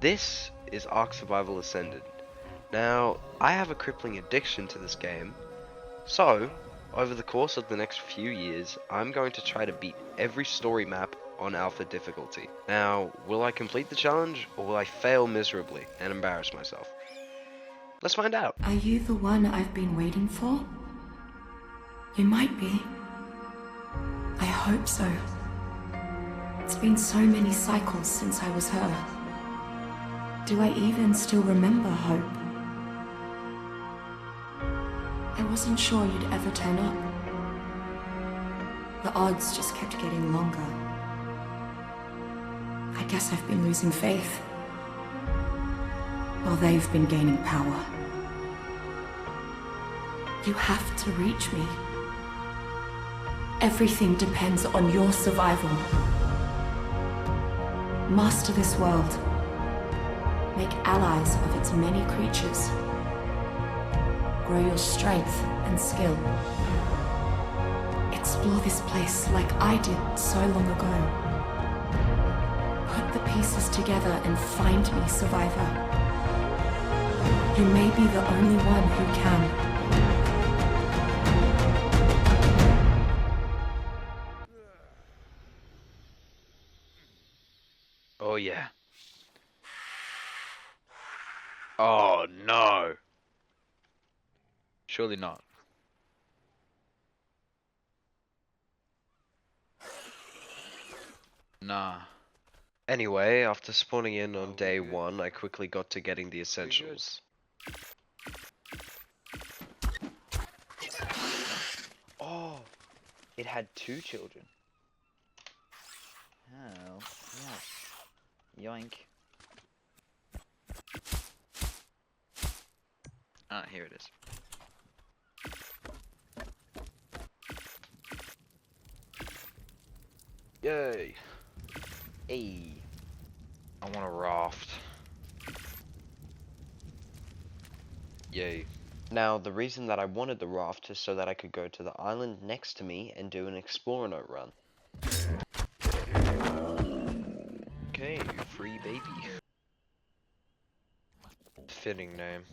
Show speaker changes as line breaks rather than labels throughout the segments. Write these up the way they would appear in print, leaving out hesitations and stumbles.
This is Ark Survival Ascended. Now, I have a crippling addiction to this game, so over the course of the next few years, I'm going to try to beat every story map on Alpha difficulty. Now, will I complete the challenge, or will I fail miserably and embarrass myself? Let's find out.
Are you the one I've been waiting for? You might be. I hope so. It's been so many cycles since I was her. Do I even still remember Hope? I wasn't sure you'd ever turn up. The odds just kept getting longer. I guess I've been losing faith, while they've been gaining power. You have to reach me. Everything depends on your survival. Master this world. Make allies of its many creatures. Grow your strength and skill. Explore this place like I did so long ago. Put the pieces together and find me, survivor. You may be the only one who can.
Oh yeah. Oh no.
Surely not. Nah.
Anyway, after spawning in on day 1, I quickly got to getting the essentials.
Oh, it had 2 children. Oh, yes. Yoink. Ah, here it is.
Yay.
Hey.
I want a raft. Yay. Now, the reason that I wanted the raft is so that I could go to the island next to me and do an Explorer Note run. Okay, free baby. Fitting name.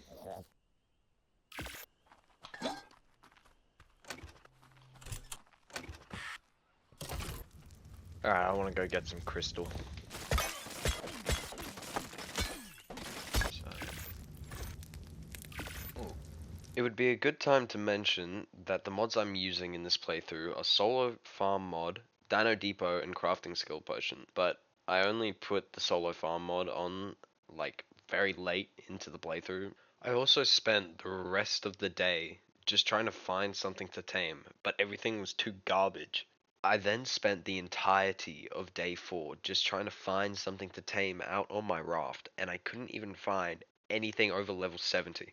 Alright, I want to go get some crystal. It would be a good time to mention that the mods I'm using in this playthrough are Solo Farm Mod, Dino Depot, and Crafting Skill Potion, but I only put the Solo Farm Mod on, like, very late into the playthrough. I also spent the rest of the day just trying to find something to tame, but everything was too garbage. I then spent the entirety of day 4 just trying to find something to tame out on my raft, and I couldn't even find anything over level 70.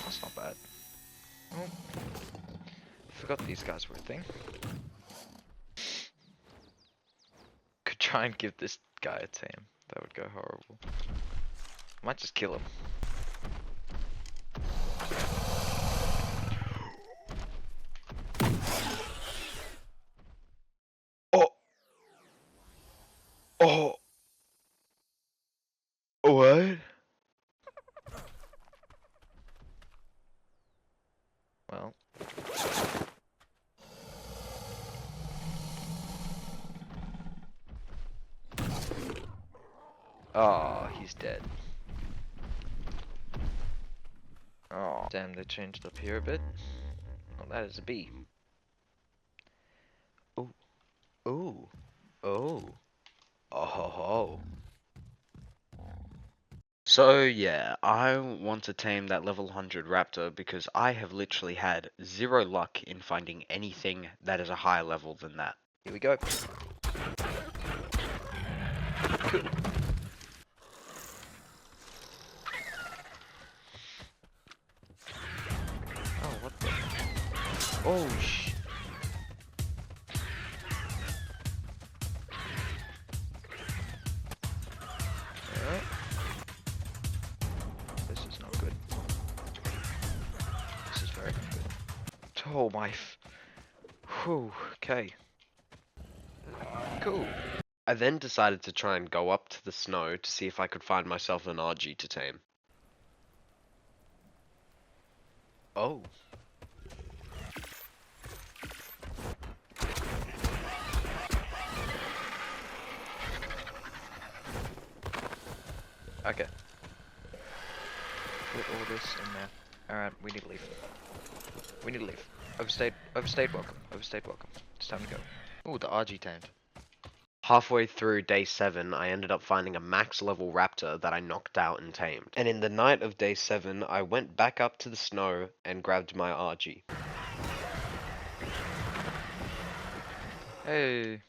That's not bad. Forgot these guys were a thing. Could try and give this guy a tame. That would go horrible. Might just kill him.
Oh! Oh! What?
Well. Oh, he's dead. Oh, damn, they changed up here a bit. Oh, that is a bee.
Ooh. Ooh. Oh. Oh ho ho. So yeah, I want to tame that level 100 raptor because I have literally had 0 luck in finding anything that is a higher level than that. Here we go. Cool.
Oh, what the?
Oh sh.
This is not good. This is very not good. Oh my. Whew. Okay. Cool.
I then decided to try and go up to the snow to see if I could find myself an RG to tame.
Oh. Okay. Put all this in there. Alright, we need to leave. We need to leave. Overstayed welcome. Overstayed welcome. It's time to go. Ooh, the RG tamed.
Halfway through day 7, I ended up finding a max level raptor that I knocked out and tamed. And in the night of day 7, I went back up to the snow and grabbed my RG.
Hey.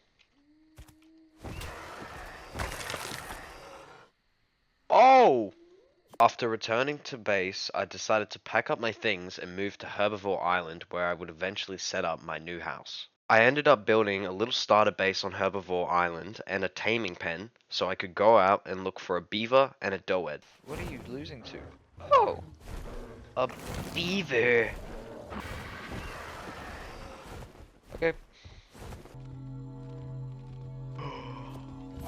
Oh! After returning to base, I decided to pack up my things and move to Herbivore Island where I would eventually set up my new house. I ended up building a little starter base on Herbivore Island and a taming pen so I could go out and look for a beaver and a doed.
What are you losing to? Oh! A beaver! Okay.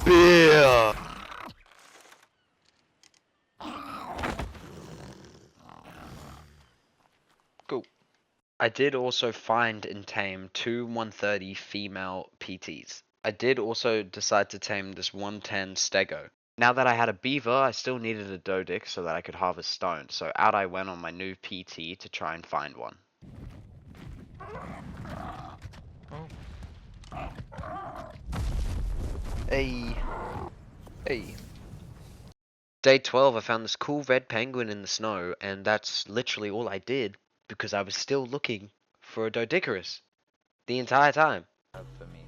Beer!
Cool.
I did also find and tame two 130 female PTs. I did also decide to tame this 110 stego. Now that I had a beaver, I still needed a dodic so that I could harvest stone, so out I went on my new PT to try and find one.
Oh. Hey. Hey.
Day 12, I found this cool red penguin in the snow, and that's literally all I did, because I was still looking for a Doedicurus the entire time.
For me.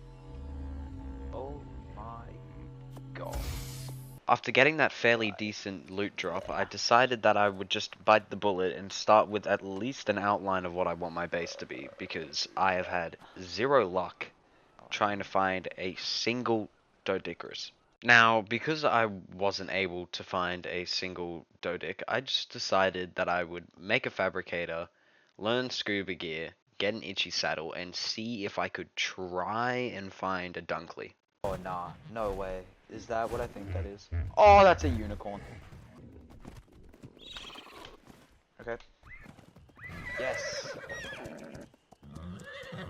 Oh my god.
After getting that fairly decent loot drop, I decided that I would just bite the bullet and start with at least an outline of what I want my base to be, because I have had zero luck trying to find a single Doedicurus. Now, because I wasn't able to find a single Dodic, I just decided that I would make a fabricator, learn scuba gear, get an itchy saddle, and see if I could try and find a Dunkley.
Oh nah, no way. Is that what I think that is? Oh, that's a unicorn. Okay. Yes.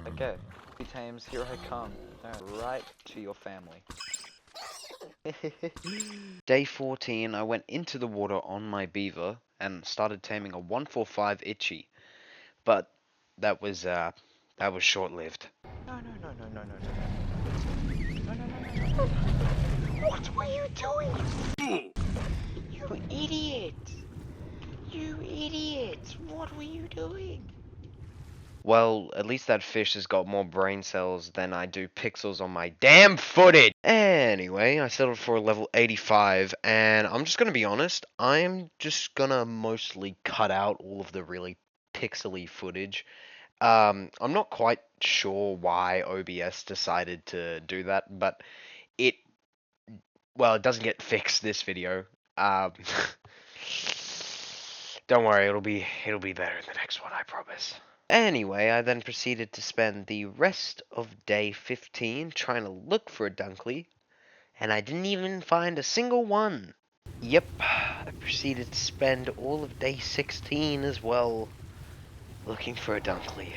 Okay. Tames, here I come. Right to your family.
Day 14, I went into the water on my beaver and started taming a 145 itchy, but that was short-lived.
No, no, no, no, no, no, no. No, no, no, no, no. What were you doing? You idiot! You idiot! What were you doing?
Well, at least that fish has got more brain cells than I do pixels on my damn footage! Anyway, I settled for a level 85, and I'm just gonna be honest, I'm just gonna mostly cut out all of the really pixely footage. I'm not quite sure why OBS decided to do that, but it it doesn't get fixed this video. Don't worry, it'll be better in the next one, I promise. Anyway, I then proceeded to spend the rest of day 15 trying to look for a Dunkley, and I didn't even find a single one. Yep, I proceeded to spend all of day 16 as well looking for a Dunkley.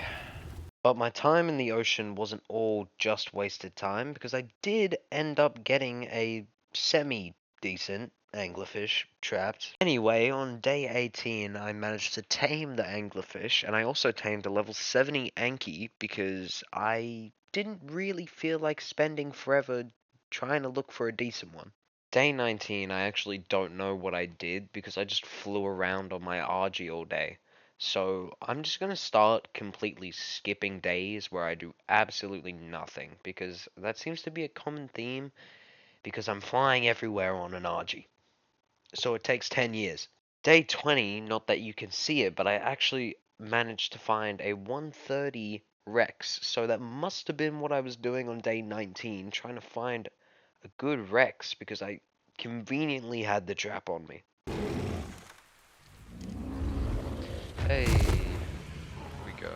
But my time in the ocean wasn't all just wasted time, because I did end up getting a semi-decent anglerfish trapped. Anyway, on day 18, I managed to tame the anglerfish, and I also tamed a level 70 Anki, because I didn't really feel like spending forever trying to look for a decent one. Day 19, I actually don't know what I did, because I just flew around on my RG all day. So I'm just going to start completely skipping days where I do absolutely nothing, because that seems to be a common theme, because I'm flying everywhere on an RG. So it takes 10 years. Day 20, not that you can see it, but I actually managed to find a 130 Rex, so that must have been what I was doing on day 19, trying to find a good Rex, because I conveniently had the trap on me.
Hey. Here we go.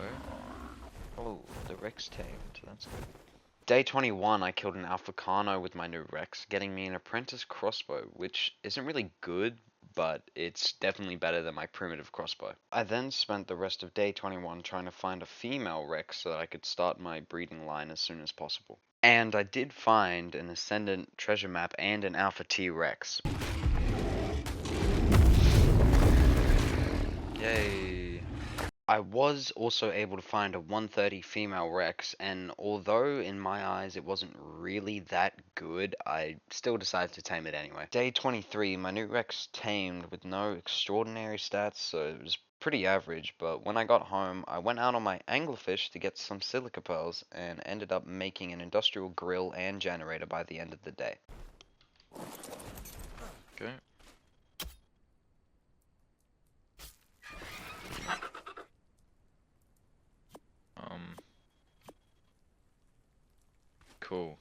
Oh, the Rex tamed. That's good. Day 21, I killed an Alphacano with my new Rex, getting me an apprentice crossbow, which isn't really good, but it's definitely better than my primitive crossbow. I then spent the rest of day 21 trying to find a female Rex so that I could start my breeding line as soon as possible. And I did find an Ascendant treasure map and an Alpha T-Rex.
Yay.
I was also able to find a 130 female Rex, and although in my eyes it wasn't really that good, I still decided to tame it anyway. Day 23, my new Rex tamed with no extraordinary stats, so it was pretty average, but when I got home, I went out on my anglerfish to get some silica pearls, and ended up making an industrial grill and generator by the end of the day.
Okay. Cool.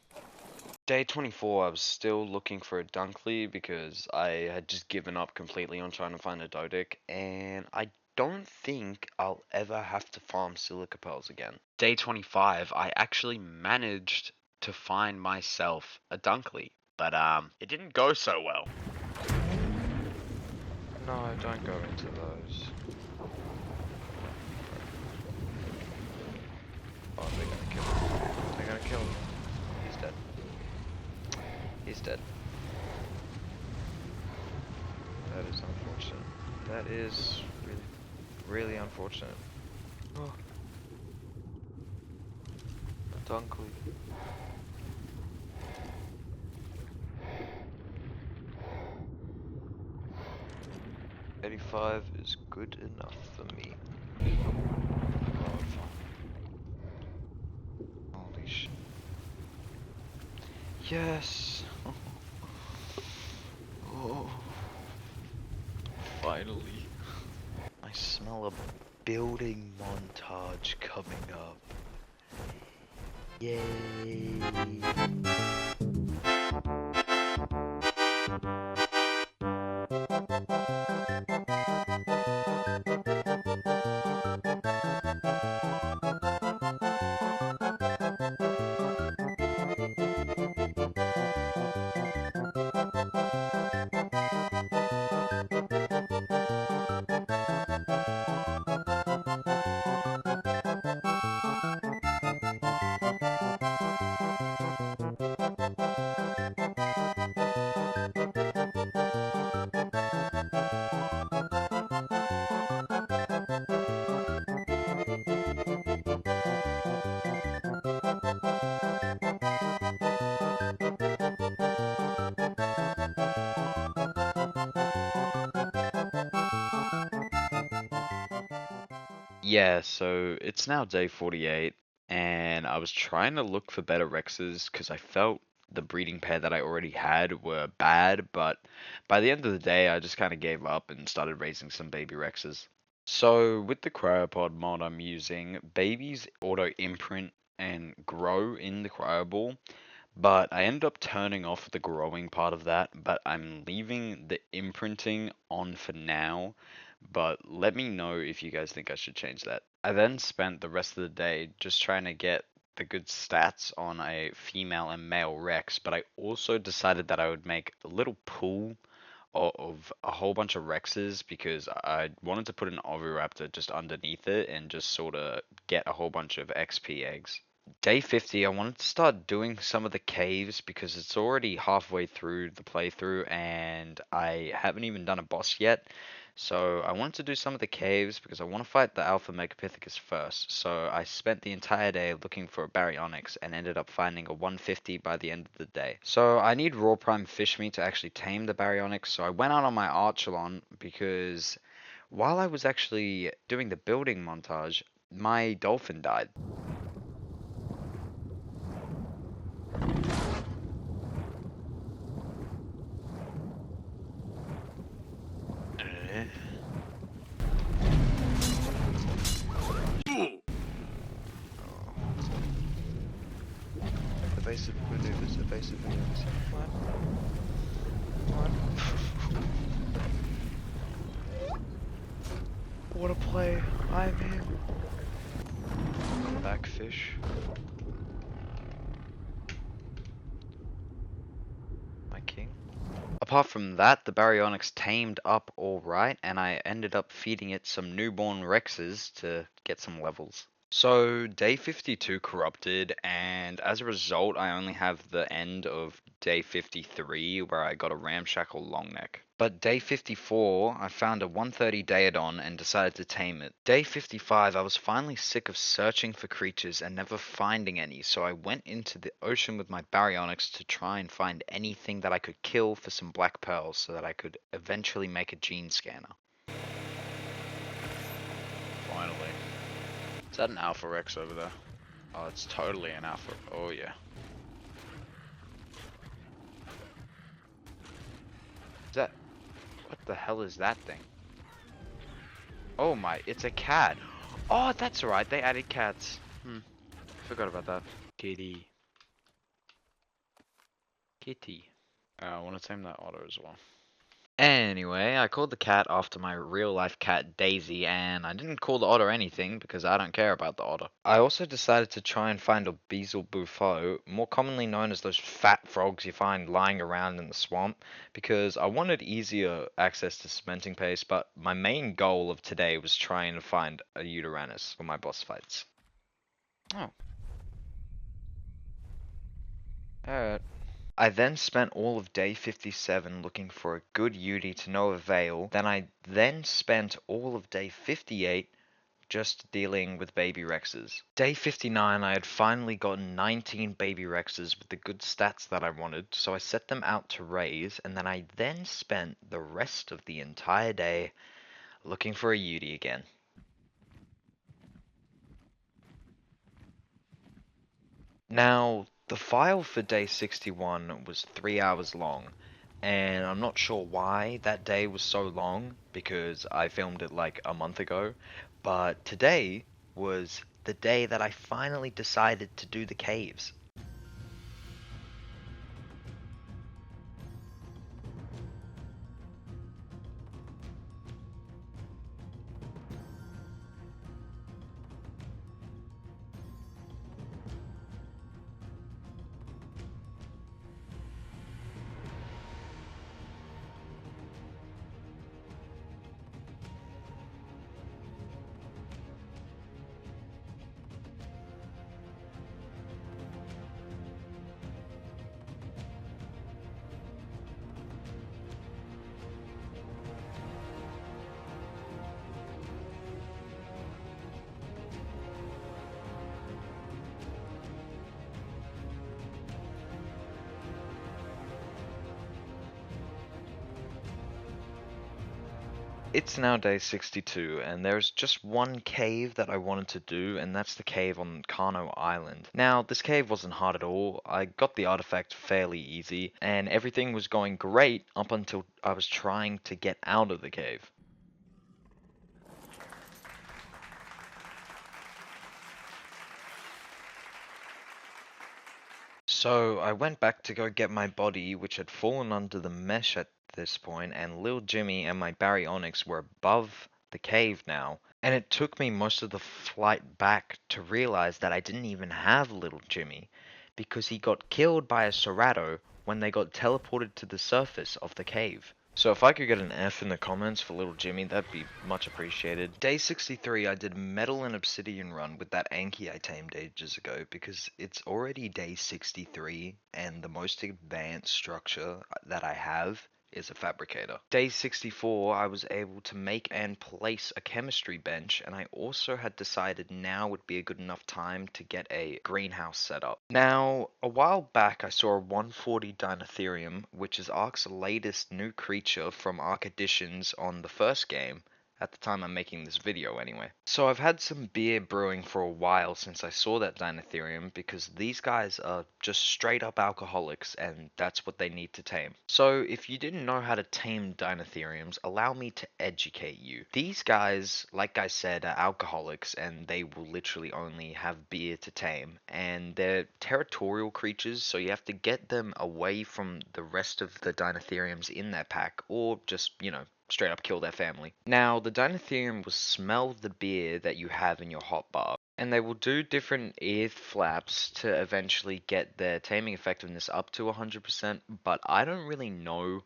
Day 24, I was still looking for a Dunkley because I had just given up completely on trying to find a Dodic, and I don't think I'll ever have to farm Silica Pearls again. Day 25, I actually managed to find myself a Dunkley, but it didn't go so well.
No, don't go into those. Oh, they're gonna kill him. They're gonna kill him. He's dead. He's dead. That is unfortunate. That is really, really unfortunate. Oh. Dunkley. $85 is good enough for me. God. Holy shit. Yes! Oh. Finally. I smell a building montage coming up. Yay! Yeah, so it's now day 48, and I was trying to look for better Rexes because I felt the breeding pair that I already had were bad, but by the end of the day, I just kind of gave up and started raising some baby Rexes. So with the cryopod mod I'm using, babies auto imprint and grow in the cryoball, but I ended up turning off the growing part of that, but I'm leaving the imprinting on for now. But let me know if you guys think I should change that. I then spent the rest of the day just trying to get the good stats on a female and male Rex, but I also decided that I would make a little pool of a whole bunch of Rexes because I wanted to put an Oviraptor just underneath it and just sort of get a whole bunch of XP eggs. Day 50, I wanted to start doing some of the caves because it's already halfway through the playthrough and I haven't even done a boss yet. So I wanted to do some of the caves because I want to fight the Alpha Megapithecus first. So I spent the entire day looking for a Baryonyx and ended up finding a 150 by the end of the day. So I need raw prime fish meat to actually tame the Baryonyx. So I went out on my Archelon because while I was actually doing the building montage, my dolphin died. Evasive maneuvers, evasive maneuvers. What? What? What a play. I'm him.
sack fish. My king. Apart from that, the Baryonyx tamed up alright, and I ended up feeding it some newborn Rexes to get some levels. So, day 52 corrupted, and as a result, I only have the end of day 53 where I got a ramshackle longneck. But day 54, I found a 130 Daedon and decided to tame it. Day 55, I was finally sick of searching for creatures and never finding any, so I went into the ocean with my Baryonyx to try and find anything that I could kill for some black pearls so that I could eventually make a gene scanner. Finally. Is that an Alpha Rex over there? Oh, it's totally an Alpha. Oh, yeah. Is that... What the hell is that thing? Oh my, it's a cat. Oh, that's right. They added cats. Forgot about that. Kitty. Kitty. I want to tame that otter as well. Anyway, I called the cat after my real-life cat Daisy, and I didn't call the otter anything because I don't care about the otter. I also decided to try and find a Beezle Bufo, more commonly known as those fat frogs you find lying around in the swamp, because I wanted easier access to cementing paste, but my main goal of today was trying to find a Uteranus for my boss fights. Oh. Alright. I then spent all of day 57 looking for a good Yudi to no avail. I then spent all of day 58 just dealing with baby Rexes. Day 59 I had finally gotten 19 baby Rexes with the good stats that I wanted, so I set them out to raise, and then I then spent the rest of the entire day looking for a Yudi again. Now, the file for day 61 was 3 hours long, and I'm not sure why that day was so long, because I filmed it like a month ago, but today was the day that I finally decided to do the caves. It's now day 62, and there's just one cave that I wanted to do, and that's the cave on Kano Island. Now, this cave wasn't hard at all. I got the artifact fairly easy, and everything was going great up until I was trying to get out of the cave. So I went back to go get my body, which had fallen under the mesh at this point, and Lil Jimmy and my Baryonyx were above the cave now. And it took me most of the flight back to realize that I didn't even have Little Jimmy, because he got killed by a Cerrado when they got teleported to the surface of the cave. So if I could get an F in the comments for Little Jimmy, that'd be much appreciated. Day 63, I did Metal and Obsidian run with that Anki I tamed ages ago, because it's already day 63, and the most advanced structure that I have is a fabricator. Day 64, I was able to make and place a chemistry bench, and I also had decided now would be a good enough time to get a greenhouse set up. Now, a while back I saw a 140 Dinotherium, which is Ark's latest new creature from Ark Editions on the first game, at the time I'm making this video anyway. So I've had some beer brewing for a while since I saw that Dinotherium, because these guys are just straight up alcoholics and that's what they need to tame. So if you didn't know how to tame Dinotheriums, allow me to educate you. These guys, like I said, are alcoholics and they will literally only have beer to tame, and they're territorial creatures, so you have to get them away from the rest of the Dinotheriums in their pack, or just, straight up kill their family. Now, the Dinotherium will smell the beer that you have in your hotbar, and they will do different ear flaps to eventually get their taming effectiveness up to 100%, but I don't really know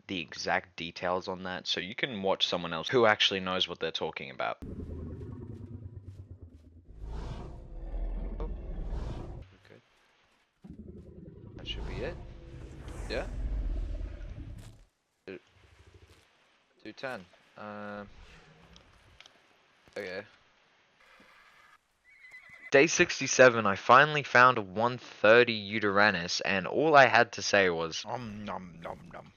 the exact details on that, so you can watch someone else who actually knows what they're talking about. Oh, okay. That should be it. Yeah? 210. Okay. Day 67, I finally found a 130 Uteranus, and all I had to say was, nom nom nom.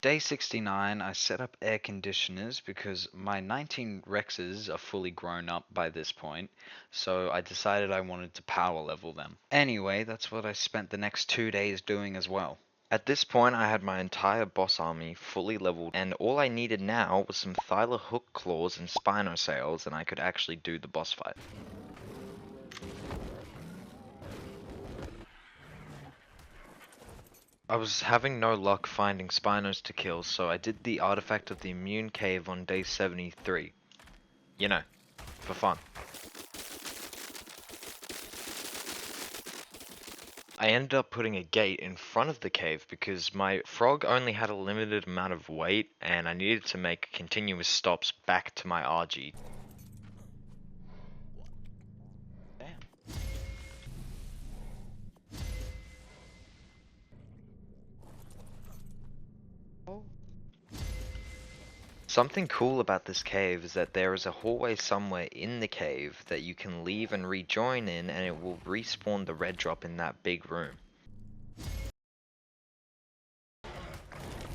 Day 69, I set up air conditioners because my 19 Rexes are fully grown up by this point, so I decided I wanted to power level them. Anyway, that's what I spent the next 2 days doing as well. At this point, I had my entire boss army fully leveled, and all I needed now was some Thyla hook claws and Spinosails, and I could actually do the boss fight. I was having no luck finding Spinos to kill, so I did the Artifact of the Immune Cave on day 73. You know, for fun. I ended up putting a gate in front of the cave because my frog only had a limited amount of weight and I needed to make continuous stops back to my RG. Damn. Oh. Something cool about this cave is that there is a hallway somewhere in the cave that you can leave and rejoin in, and it will respawn the red drop in that big room.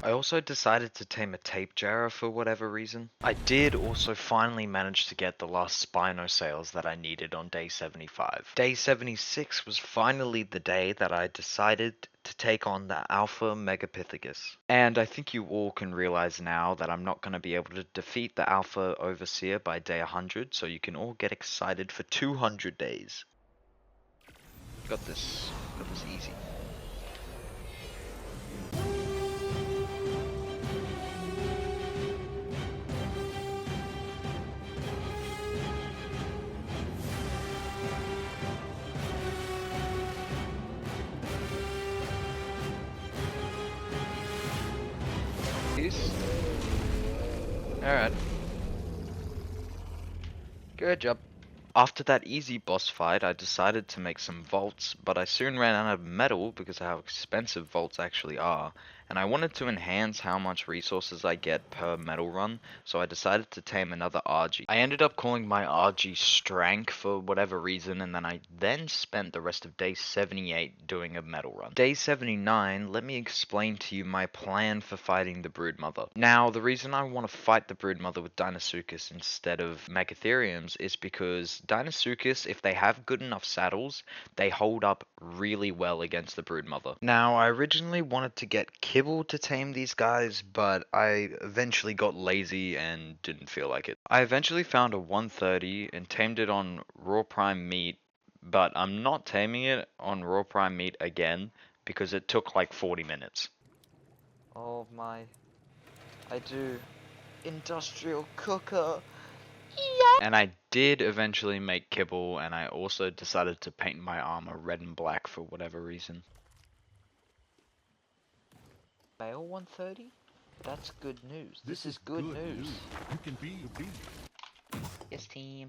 I also decided to tame a tape jarrer for whatever reason. I did also finally manage to get the last Spinosails that I needed on day 75. Day 76 was finally the day that I decided to take on the Alpha Megapithecus. And I think you all can realize now that I'm not going to be able to defeat the Alpha Overseer by day 100, so you can all get excited for 200 days. Got this easy. Alright. Good job. After that easy boss fight, I decided to make some vaults, but I soon ran out of metal because of how expensive vaults actually are, and I wanted to enhance how much resources I get per metal run, so I decided to tame another RG. I ended up calling my RG Strank for whatever reason, and I spent the rest of day 78 doing a metal run. Day 79, let me explain to you my plan for fighting the Broodmother. Now, the reason I want to fight the Broodmother with Deinosuchus instead of Megatheriums is because Deinosuchus, if they have good enough saddles, they hold up really well against the Broodmother. Now, I originally wanted to get Kibble to tame these guys, but I eventually got lazy and didn't feel like it. I eventually found a 130 and tamed it on raw prime meat, but I'm not taming it on raw prime meat again because it took like 40 minutes. Oh my, I do industrial cooker. And I did eventually make kibble, and I also decided to paint my armor red and black for whatever reason. Fail 130? That's good news. This is good news.
You can be your beat.
Yes, team.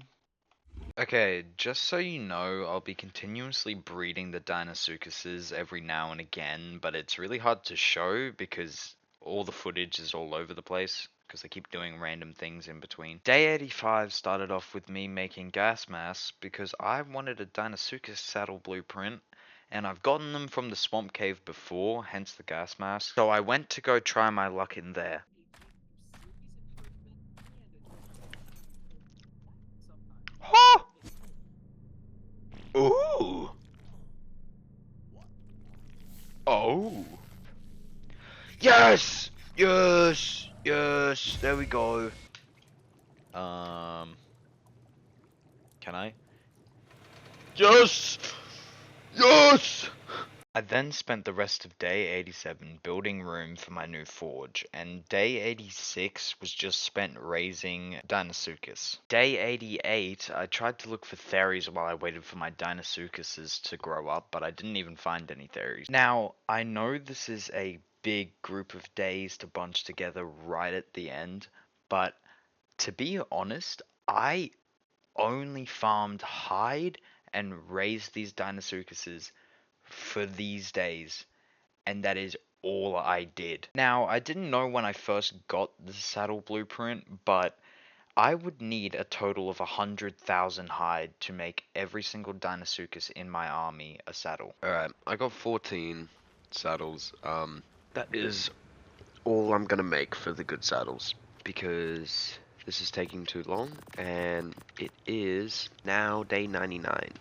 Okay, just so you know, I'll be continuously breeding the Deinosuchuses every now and again, but it's really hard to show because all the footage is all over the place, because I keep doing random things in between. Day 85 started off with me making gas masks because I wanted a Deinosuchus saddle blueprint, and I've gotten them from the swamp cave before, hence the gas mask, so I went to go try my luck in there. Oh! Ooh! Oh! Yes! Yes! Yes, there we go.
Can I?
Yes! Yes!
I then spent the rest of day 87 building room for my new forge, and day 86 was just spent raising Deinosuchus. Day 88, I tried to look for theories while I waited for my Deinosuchuses to grow up, but I didn't even find any theories. Now, I know this is a big group of days to bunch together right at the end, but to be honest, I only farmed hide and raised these Deinosuchuses for these days, and that is all I did. Now, I didn't know when I first got the saddle blueprint, but I would need a total of 100,000 hide to make every single Deinosuchus in my army a saddle.
Alright, I got 14 saddles. That is all I'm gonna make for the good saddles, because this is taking too long, and it is now day 99.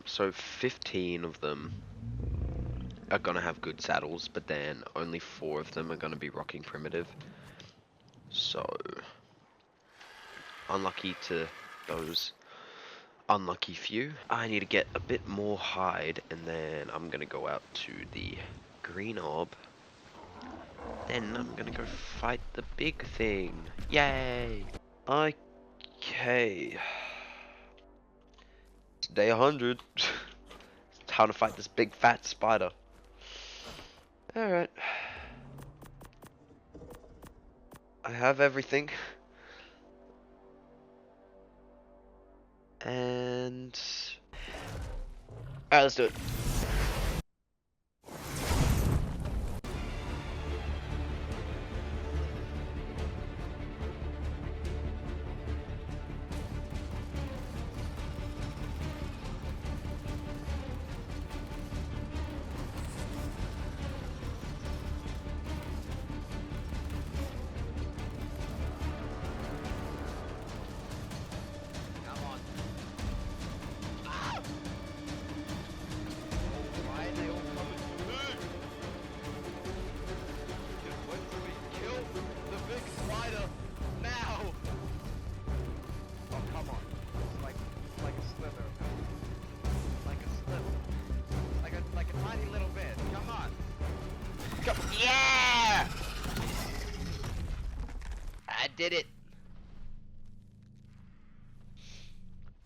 So 15 of them are gonna have good saddles, but then only 4 of them are gonna be rocking primitive. So unlucky to those unlucky few. I need to get a bit more hide, and then I'm gonna go out to the green orb. Then I'm gonna go fight the big thing. Yay! Okay. It's day 100. It's time to fight this big fat spider. Alright. I have everything. And... Alright, let's do it.
Yeah! I did it.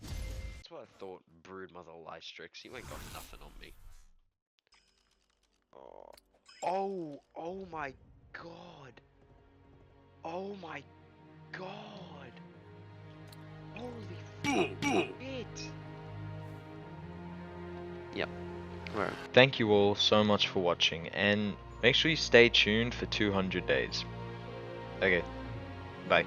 That's what I thought, Broodmother Lystrix. You ain't got nothing on me. Oh my god. Oh my god. Holy shit. Yep. Alright.
Thank you all so much for watching, and make sure you stay tuned for 200 days. Okay, bye.